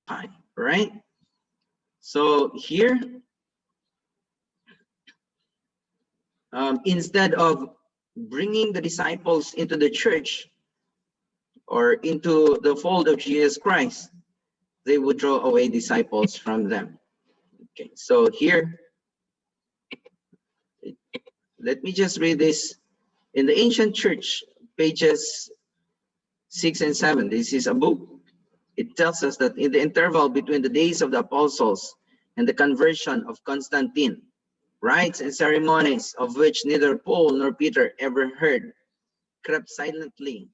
High, right? So here, instead of bringing the disciples into the church or into the fold of Jesus Christ, they would draw away disciples from them. Okay, so here, let me just read this. In the ancient church, pages 6 and 7, this is a book. It tells us that in the interval between the days of the apostles and the conversion of Constantine, rites and ceremonies of which neither Paul nor Peter ever heard crept silently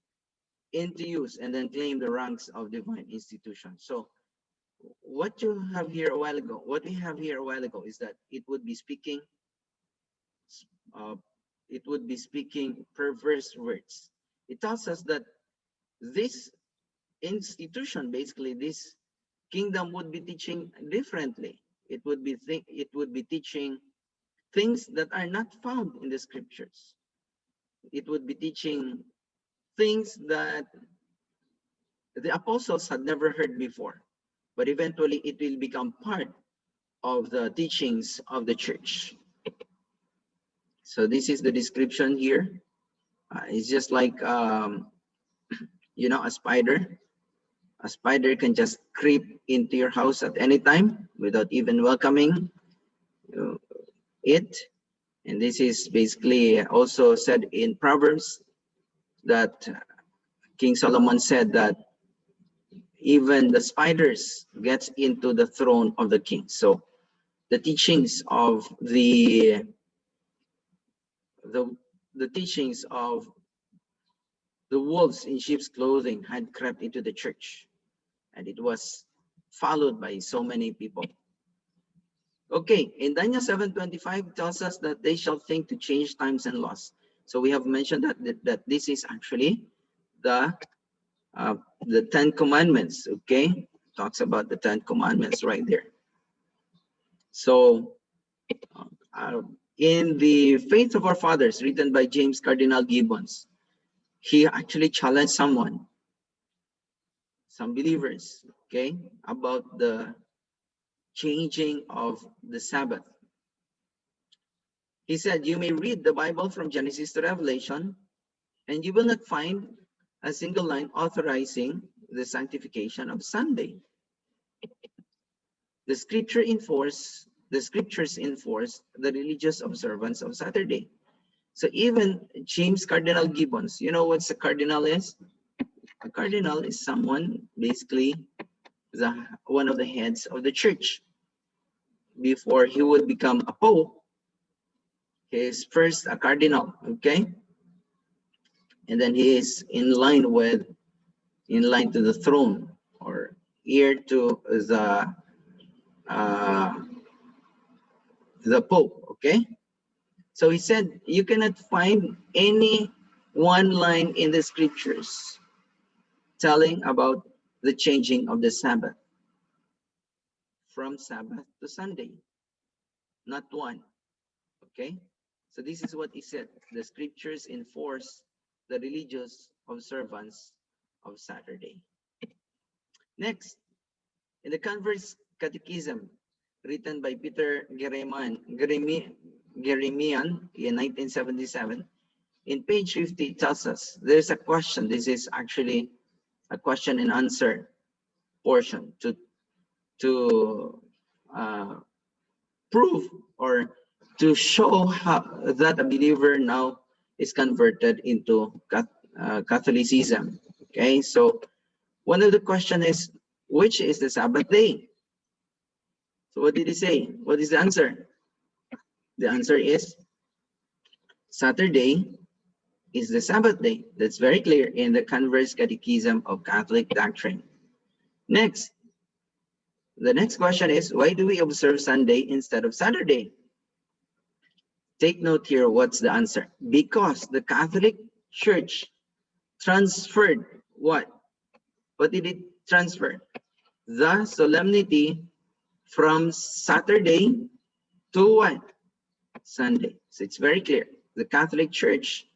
into use and then claimed the ranks of divine institutions. So what you have here a while ago, what we have here a while ago is that it would be speaking perverse words. It tells us that this institution, basically this kingdom, would be teaching differently. It would be teaching things that are not found in the scriptures. It would be teaching things that the apostles had never heard before, but eventually it will become part of the teachings of the church. So this is the description here. It's just like, you know, a spider. A spider can just creep into your house at any time without even welcoming it. And this is basically also said in Proverbs, that King Solomon said that even the spiders gets into the throne of the king. So the teachings of the teachings of the wolves in sheep's clothing had crept into the church, and it was followed by so many people. Okay, in Daniel 7:25 tells us that they shall think to change times and laws. So we have mentioned that this is actually the 10 commandments. Okay, talks about the 10 commandments right there. So in the Faith of Our Fathers, written by James Cardinal Gibbons, he actually challenged some believers, okay, about the changing of the Sabbath. He said, you may read the Bible from Genesis to Revelation, and you will not find a single line authorizing the sanctification of Sunday. The scriptures enforce the religious observance of Saturday. So even James Cardinal Gibbons, you know what a cardinal is? A cardinal is someone, basically, one of the heads of the church. Before he would become a pope, he is first a cardinal, okay? And then he is in line to the throne, or heir to the pope, okay? So he said, you cannot find any one line in the scriptures telling about the changing of the Sabbath from Sabbath to Sunday. Not one, okay? So this is what he said. The scriptures enforce the religious observance of Saturday. Next, in the Converse Catechism, written by Peter Geremian in 1977, in page 50, it tells us there's a question. This is actually a question and answer portion to prove or to show how that a believer now is converted into Catholicism. Okay, so one of the question is, which is the Sabbath day? So what did he say? What is the answer? The answer is Saturday is the Sabbath day. That's very clear in the Converse Catechism of Catholic Doctrine. Next, the next question is, why do we observe Sunday instead of Saturday? Take note here, what's the answer? Because the Catholic Church transferred what? What did it transfer? The solemnity from Saturday to what? Sunday. So it's very clear. The Catholic Church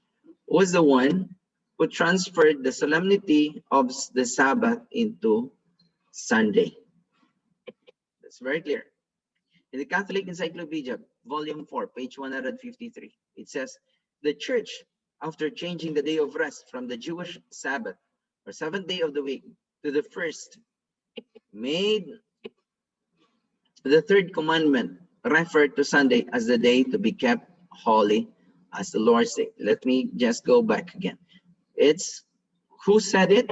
was the one who transferred the solemnity of the Sabbath into Sunday. It's very clear. In the Catholic Encyclopedia, Volume 4, page 153, it says, the Church, after changing the day of rest from the Jewish Sabbath, or seventh day of the week, to the first, made the third commandment refer to Sunday as the day to be kept holy as the Lord's Day. Let me just go back again. It's who said it?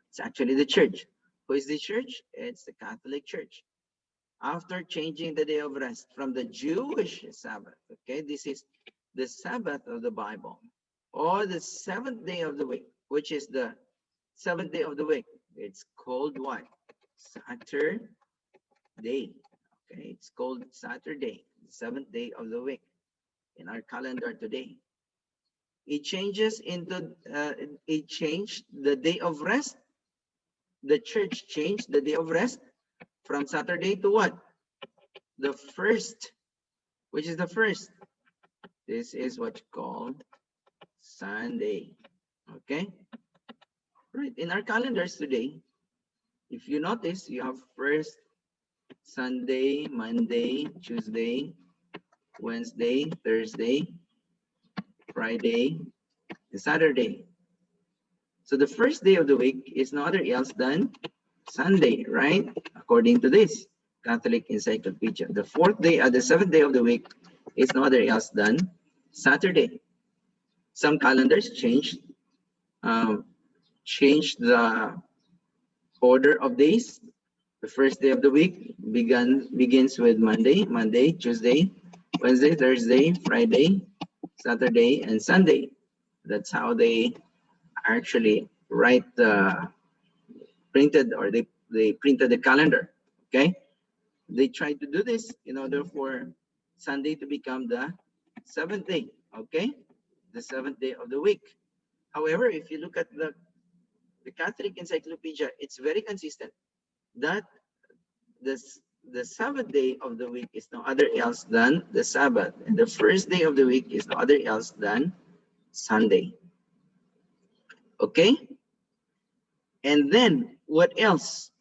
It's actually the church. Who is the church? It's the Catholic Church. After changing the day of rest from the Jewish Sabbath, okay, this is the Sabbath of the Bible, or the seventh day of the week, which is the seventh day of the week. It's called what? Saturday. Okay, it's called Saturday, the seventh day of the week in our calendar today. It changes into, it changed the day of rest. The church changed the day of rest from Saturday to what? The first, which is the first. This is what you call Sunday. Okay, right. In our calendars today, if you notice, you have first Sunday, Monday, Tuesday, Wednesday, Thursday, Friday, and Saturday. So the first day of the week is no other else than Sunday, right? According to this Catholic Encyclopedia. The fourth day, the seventh day of the week is no other else than Saturday. Some calendars change the order of days. The first day of the week begins with Monday, Tuesday, Wednesday, Thursday, Friday, Saturday, and Sunday. That's how they actually write the printed, or they printed the calendar. Okay, they tried to do this in order for Sunday to become the seventh day. Okay, the seventh day of the week. However, if you look at the Catholic Encyclopedia, it's very consistent that the seventh day of the week is no other else than the Sabbath, and the first day of the week is no other else than Sunday. Okay, and then what else?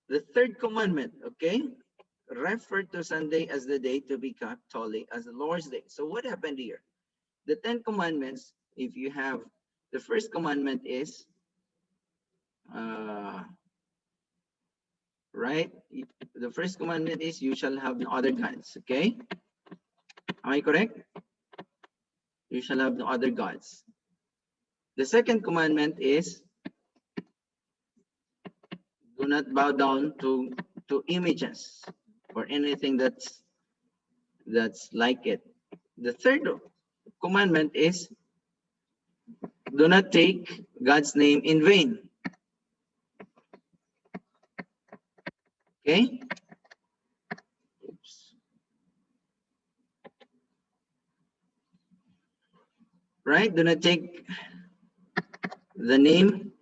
The third commandment, okay, referred to Sunday as the day to be kept holy as the Lord's Day. So what happened here? The 10 commandments, if you have, the first commandment is right, the first commandment is you shall have no other gods. Okay, am I correct? You shall have no other gods. The second commandment is do not bow down to images or anything that's like it. The third commandment is do not take God's name in vain. Okay. Oops. Right? Do not take the name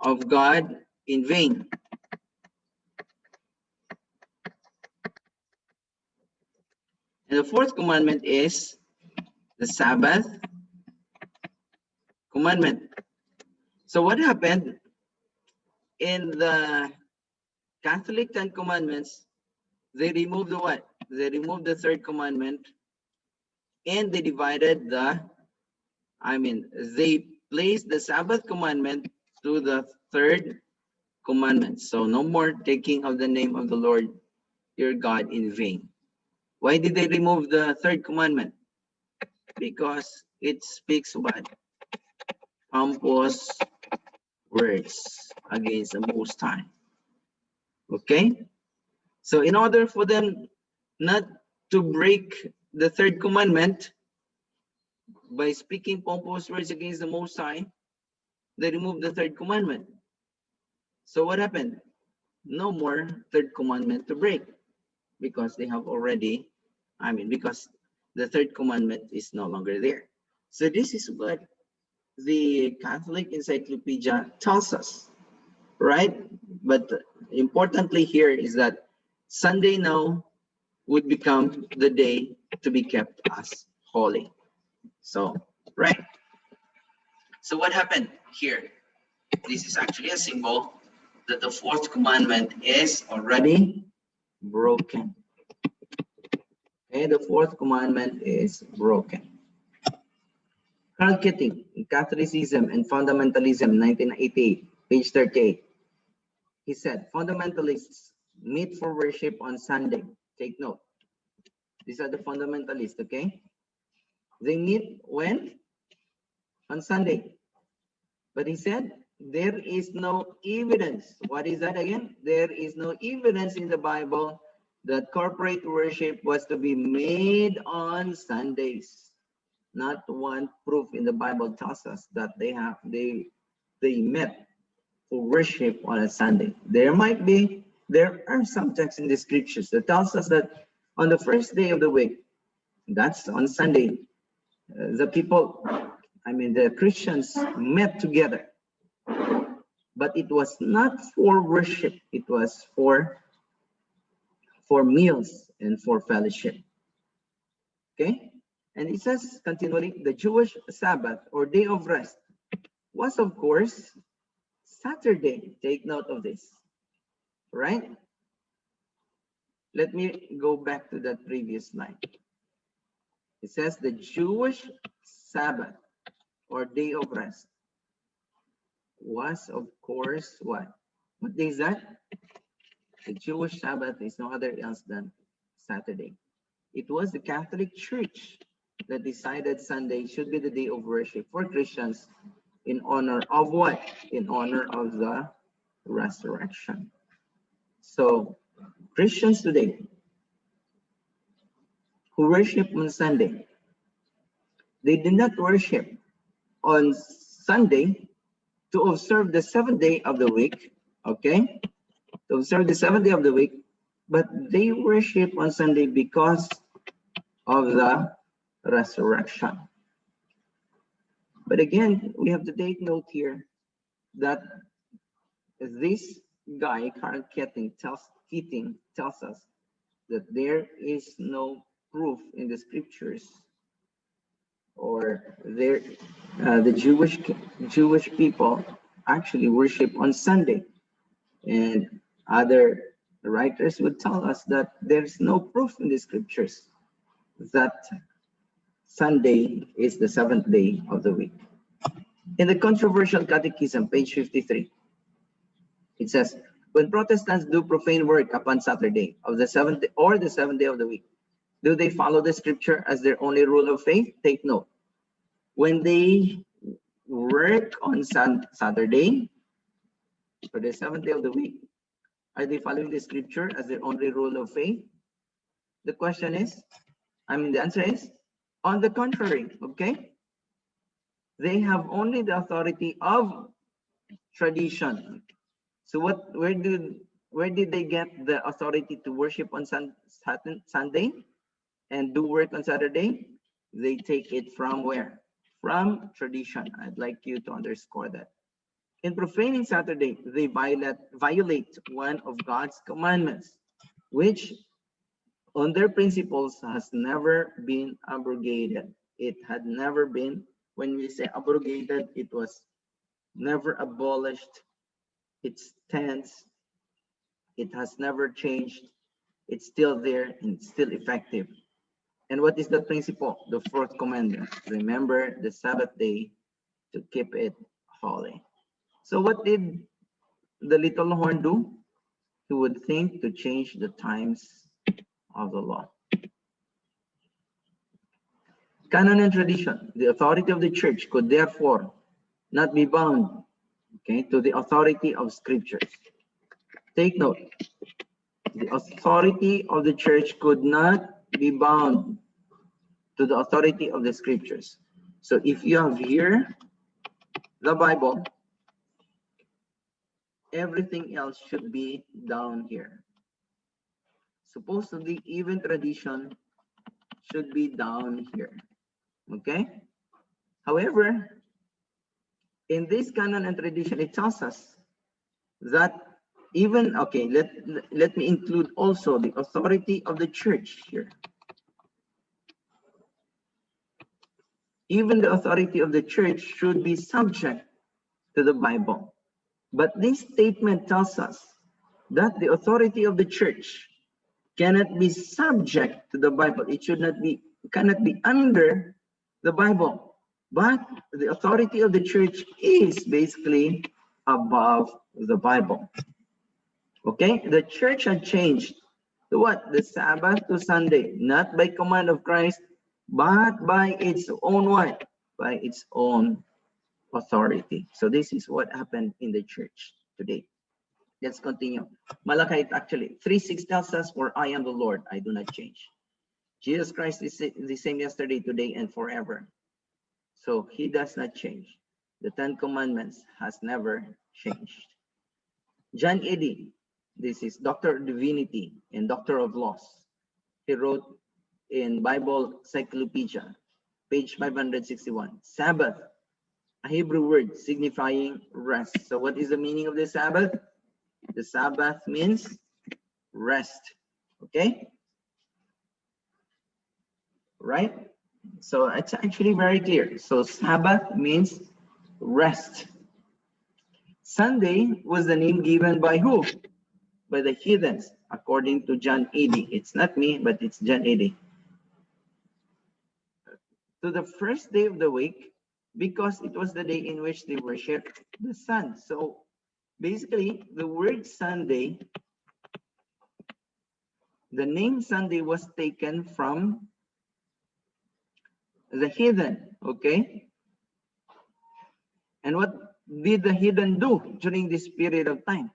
of God in vain. And the fourth commandment is the Sabbath commandment. So what happened in the Catholic 10 commandments? They removed the what? They removed the third commandment, and they divided they placed the Sabbath commandment to the third commandment. So no more taking of the name of the Lord your God in vain. Why did they remove the third commandment? Because it speaks what? Pompous words against the Most High. Okay? So in order for them not to break the third commandment by speaking pompous words against the Most High, they removed the third commandment. So what happened? No more third commandment to break, because they have already, because the third commandment is no longer there. So this is what the Catholic Encyclopedia tells us, right? But importantly here is that Sunday now would become the day to be kept as holy. So, right. So what happened here? This is actually a symbol that the fourth commandment is already broken. Okay, the fourth commandment is broken. Karl Keating, Catholicism and Fundamentalism, 1988, page 38. He said, fundamentalists meet for worship on Sunday. Take note. These are the fundamentalists, okay? They meet when? On Sunday. But he said, there is no evidence. What is that again? There is no evidence in the Bible that corporate worship was to be made on Sundays. Not one proof in the Bible tells us that they met for worship on a Sunday. There are some texts in the scriptures that tells us that on the first day of the week, that's on Sunday, the Christians met together, but it was not for worship. It was for meals and for fellowship. Okay, and it says continually, the Jewish Sabbath or day of rest was, of course, Saturday. Take note of this, right? Let me go back to that previous slide. It says the Jewish Sabbath or day of rest was, of course, what? What day is that? The Jewish Sabbath is no other else than Saturday. It was the Catholic Church that decided Sunday should be the day of worship for Christians in honor of what? In honor of the resurrection. So Christians today who worship on Sunday, they did not worship on Sunday to observe the seventh day of the week, okay? To observe the seventh day of the week, but they worship on Sunday because of the resurrection. But again, we have to take note here that this guy, Karl Keating, tells us that there is no proof in the scriptures or the Jewish people actually worship on Sunday. And other writers would tell us that there's no proof in the scriptures that Sunday is the seventh day of the week. In the Controversial Catechism, page 53, it says, when Protestants do profane work upon Saturday of the seventh day or the seventh day of the week, do they follow the scripture as their only rule of faith? Take note. When they work on Saturday for the seventh day of the week, are they following the scripture as their only rule of faith? The question is, the answer is, on the contrary, okay? They have only the authority of tradition. So where did they get the authority to worship on Sunday and do work on Saturday? They take it from where? From tradition. I'd like you to underscore that. In profaning Saturday, they violate one of God's commandments, which on their principles has never been abrogated. It had never been, when we say abrogated, it was never abolished. It stands. It has never changed. It's still there and it's still effective. And what is the principle? The fourth commandment. Remember the Sabbath day to keep it holy. So what did the little horn do? He would think to change the times of the law. Canon and tradition. The authority of the church could therefore not be bound, okay, to the authority of scriptures. Take note. The authority of the church could not be bound to the authority of the scriptures. So if you have here the Bible, everything else should be down here. Supposedly, even tradition should be down here. Okay? However, in this canon and tradition, it tells us that even, okay, let me include also the authority of the church here. Even the authority of the church should be subject to the Bible. But this statement tells us that the authority of the church cannot be subject to the Bible. It cannot be under the Bible. But the authority of the church is basically above the Bible. Okay? The church had changed the what? The Sabbath to Sunday, not by command of Christ, but by its own what? By its own authority. So this is what happened in the church today. Let's continue. Malachi actually 3:6 tells us, "For I am the Lord, I do not change." Jesus Christ is the same yesterday, today, and forever. So he does not change. The Ten Commandments has never changed. John Eadie, this is Doctor of Divinity and Doctor of Laws. He wrote in Bible Cyclopedia, page 561, Sabbath, a Hebrew word signifying rest. So what is the meaning of the Sabbath? The Sabbath means rest. Okay? Right? So it's actually very clear. So Sabbath means rest. Sunday was the name given by who? By the heathens, according to John Eadie. It's not me, but it's John Eadie. To the first day of the week, because it was the day in which they worshiped the sun. So basically, the word Sunday, the name Sunday was taken from the heathen, okay? And what did the heathen do during this period of time?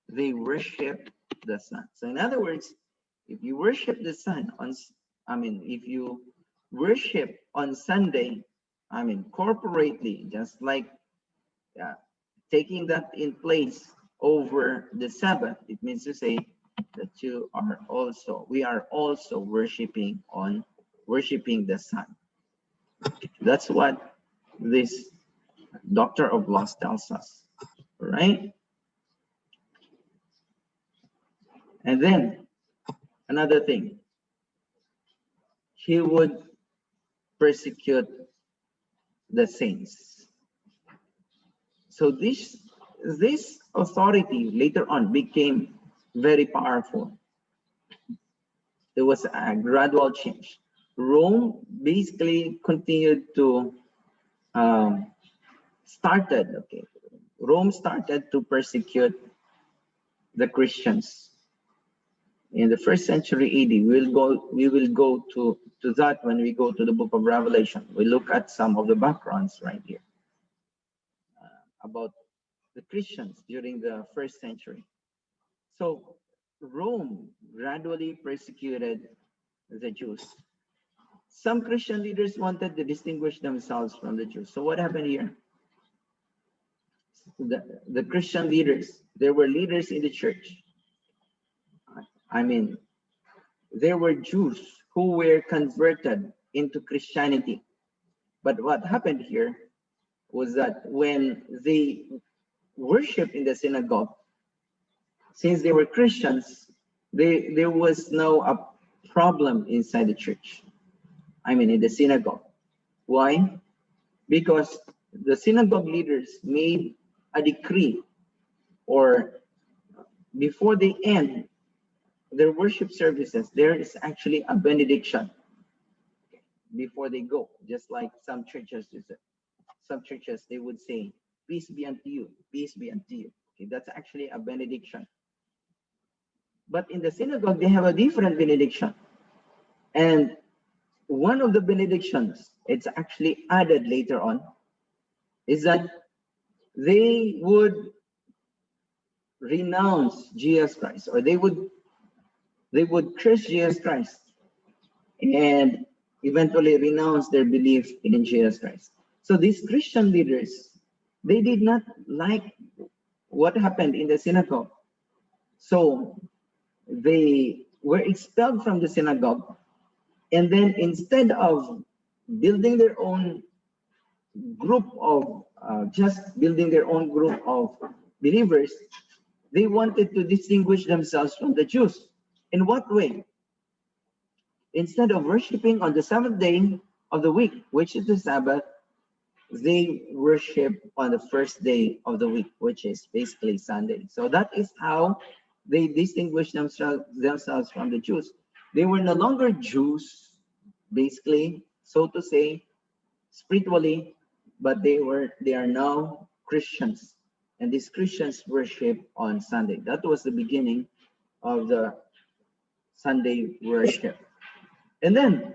They worship the sun. So in other words, if you worship the sun if you worship on Sunday, corporately, just like taking that in place over the Sabbath, it means to say that we are also worshiping the sun. That's what this Doctor of Laws tells us, right? And then another thing, he would persecute the saints. So this authority later on became very powerful. There was a gradual change. Rome basically continued to Rome started to persecute the Christians in the 1st century AD. We will go to that when we go to the book of Revelation. We look at some of the backgrounds right here about the Christians during the 1st century. So Rome gradually persecuted the Jews. Some Christian leaders wanted to distinguish themselves from the Jews. So what happened here? The Christian leaders, there were leaders in the church. There were Jews who were converted into Christianity. But what happened here was that when they worshiped in the synagogue, since they were Christians, there was no a problem inside the church. In the synagogue. Why? Because the synagogue leaders made a decree, or before they end their worship services, there is actually a benediction before they go. Just like some churches, they would say, "Peace be unto you, peace be unto you." Okay, that's actually a benediction. But in the synagogue, they have a different benediction. And one of the benedictions, it's actually added later on, is that they would renounce Jesus Christ, or they would curse Jesus Christ and eventually renounce their belief in Jesus Christ. So these Christian leaders, they did not like what happened in the synagogue. So they were expelled from the synagogue. And then instead of building their own group of, believers, they wanted to distinguish themselves from the Jews. In what way? Instead of worshiping on the 7th day of the week, which is the Sabbath, they worship on the first day of the week, which is basically Sunday. So that is how they distinguish themselves from the Jews. They were no longer Jews, basically, so to say, spiritually, but they are now Christians. And these Christians worship on Sunday. That was the beginning of the Sunday worship. And then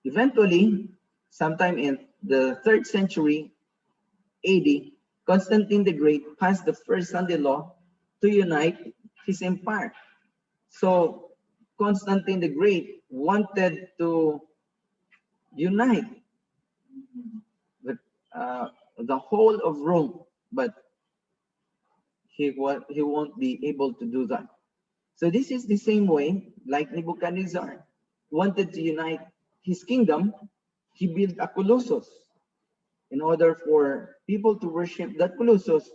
eventually, sometime in the 3rd century AD, Constantine the Great passed the first Sunday law to unite his empire. So Constantine the Great wanted to unite the, the whole of Rome, but he won't be able to do that. So this is the same way, like Nebuchadnezzar wanted to unite his kingdom, he built a colossus in order for people to worship that colossus,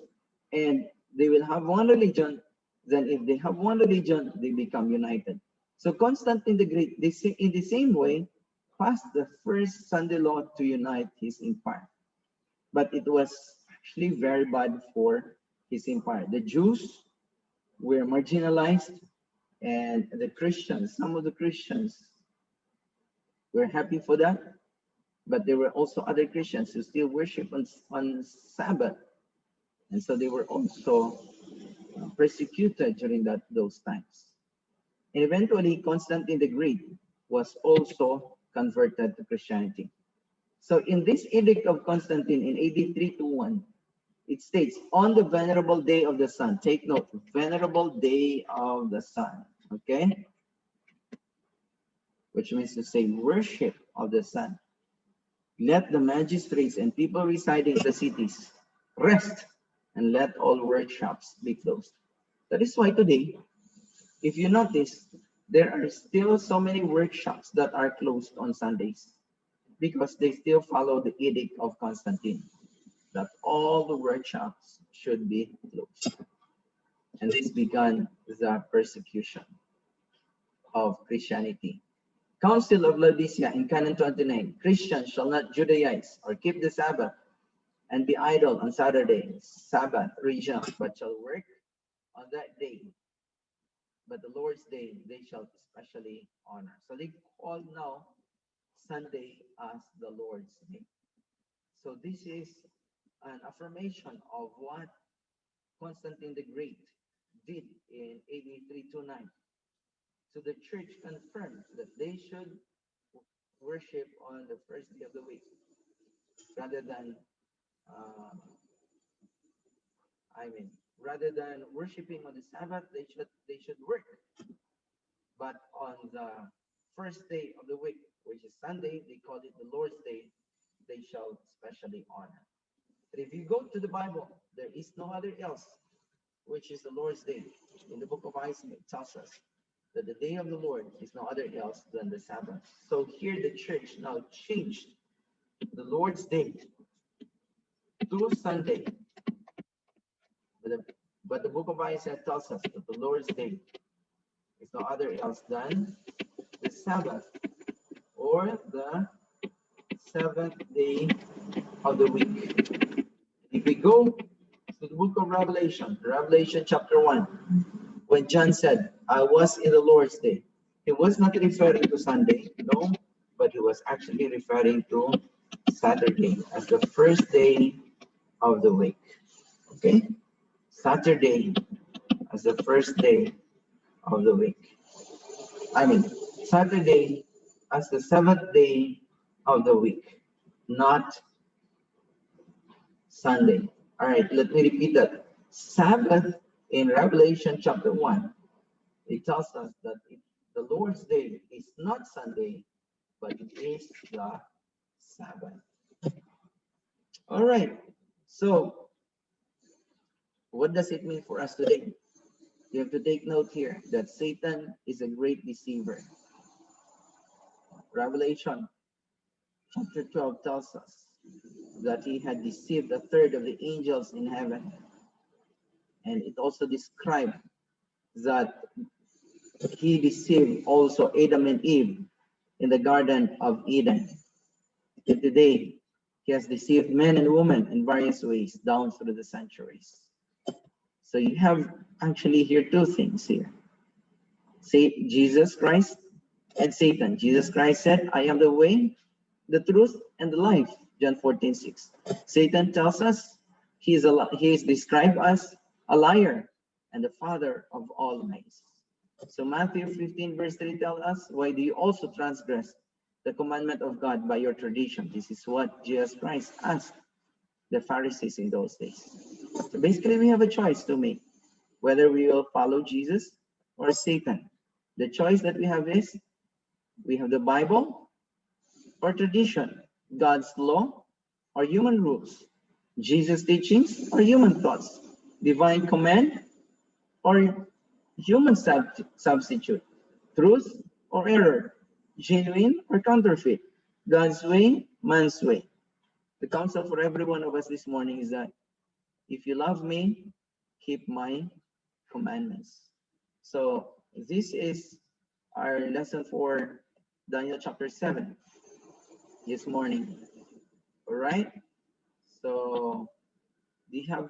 and they will have one religion. Then if they have one religion, they become united. So Constantine the Great, in the same way, passed the first Sunday law to unite his empire. But it was actually very bad for his empire. The Jews were marginalized, and the Christians, some of the Christians were happy for that, but there were also other Christians who still worship on Sabbath. And so they were also persecuted during those times. And eventually, Constantine the Great was also converted to Christianity. So in this edict of Constantine in AD 321, it states, on the venerable day of the sun, take note, venerable day of the sun, okay? Which means to say worship of the sun. Let the magistrates and people residing in the cities rest, and let all workshops be closed. That is why today, if you notice, there are still so many workshops that are closed on Sundays because they still follow the edict of Constantine that all the workshops should be closed. And this began the persecution of Christianity. Council of Laodicea in Canon 29, Christians shall not Judaize or keep the Sabbath and be idle on Saturday, Sabbath regional, but shall work on that day. But the Lord's day they shall especially honor. So they call now Sunday as the Lord's day. So this is an affirmation of what Constantine the Great did in AD 329. So the church confirmed that they should worship on the first day of the week rather than rather than worshiping on the Sabbath, they should work. But on the first day of the week, which is Sunday, they call it the Lord's Day, they shall specially honor. But if you go to the Bible, there is no other else, which is the Lord's Day. In the book of Isaiah, it tells us that the day of the Lord is no other else than the Sabbath. So here the church now changed the Lord's Day to Sunday. But the book of Isaiah tells us that the Lord's Day is no other else than the Sabbath, or the seventh day of the week. If we go to the book of Revelation, Revelation chapter 1, when John said, I was in the Lord's Day, he was not referring to Sunday, no, but he was actually referring to Saturday as the first day of the week. Okay? Saturday as the first day of the week. Saturday as the seventh day of the week, not Sunday. All right, let me repeat that. Sabbath in Revelation chapter 1, it tells us that the Lord's Day is not Sunday, but it is the Sabbath. All right, so what does it mean for us today? You have to take note here that Satan is a great deceiver. Revelation chapter 12 tells us that he had deceived a third of the angels in heaven. And it also described that he deceived also Adam and Eve in the Garden of Eden. And today, he He has deceived men and women in various ways down through the centuries. So you have actually here two things here. Say Jesus Christ and Satan. Jesus Christ said, I am the way, the truth, and the life. John 14:6. Satan tells us he is described as a liar and the father of all lies. So Matthew 15 verse 3 tells us, why do you also transgress the commandment of God by your tradition? This is what Jesus Christ asked the Pharisees in those days. So basically we have a choice to make, whether we will follow Jesus or Satan. The choice that we have is, we have the Bible or tradition, God's law or human rules, Jesus' teachings or human thoughts, divine command or human substitute, truth or error, genuine or counterfeit, God's way, man's way. The counsel for every one of us this morning is that if you love me, keep my commandments. So this is our lesson for Daniel chapter 7 this morning. All right. So we have